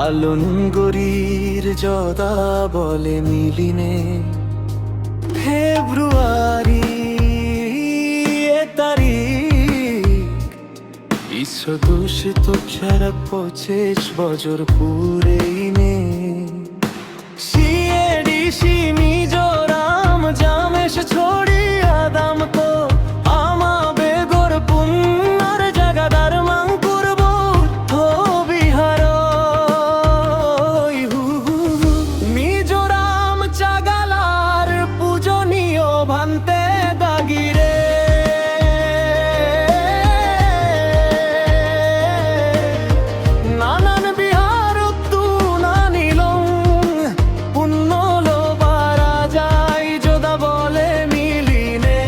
আলুন গরির জদা বলে মিলিনে ফেব্রুয়ারি তারিখ বিশ্বদূষিত খেরা পঁচিশ বছর পুরেইনে সিএডিসি মিজোরাম জামেশ ছড়িয়া দাম তো আমা বেগর পুন্নার জাগাদার মাং করব বিহার মিজোরাম চাগালার পূজনীয় ভান্তে দাগিরে নানান বিহার তু নানিলং পুণ্যলো বারা যায় যোদা বলে মিলিনে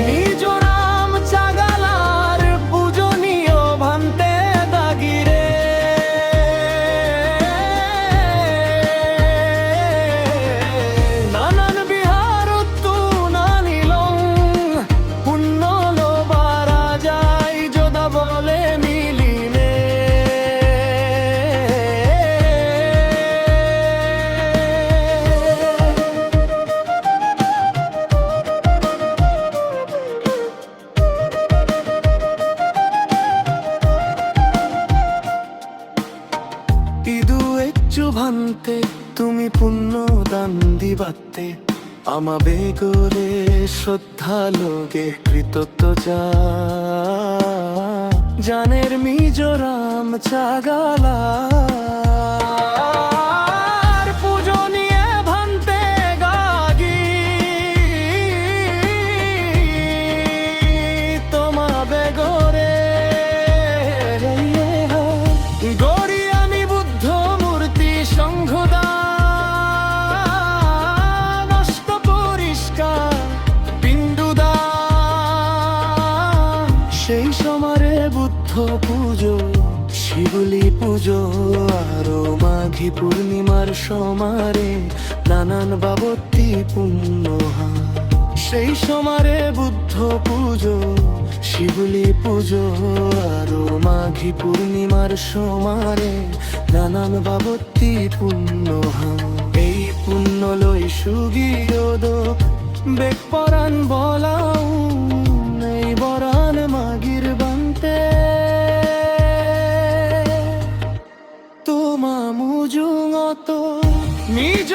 মিজোরাম চাগালার পূজনীয় ভান্তে দাগিরে নানান বিহার তু নানিলং পুণ্যলো বারা যায় যোদা বলে মিলিনে ইদু এচ্চু ভান্তে তুমি পুণ্য দান দিবাতে আমা বেগরে শ্রদ্ধা লোকে কৃতজ্ঞ জানের মিজোরাম চাগালা পূজনীয় ভান্তে গাগি তোমা বেগরে গড়িয়ানি বুদ্ধ মূর্তি সংঘদা নষ্ট পরিষ্কার বিন্দুদা সেই সমারে বুদ্ধ পুজো শিবলি পুজো আরো মাঘী পূর্ণিমার সমারে নানান বাবতী পুণ্য সেই সমারে বুদ্ধ পুজো শিবলি পুজো আরো মাঘী পূর্ণিমার সমারে নানান বাবতী পুণ্য এই পুণ্য লই সুগিরোদ বেগ পরাণ বলাও এই বরান মাগির বান্তে তোমা মুজুঙত নিজ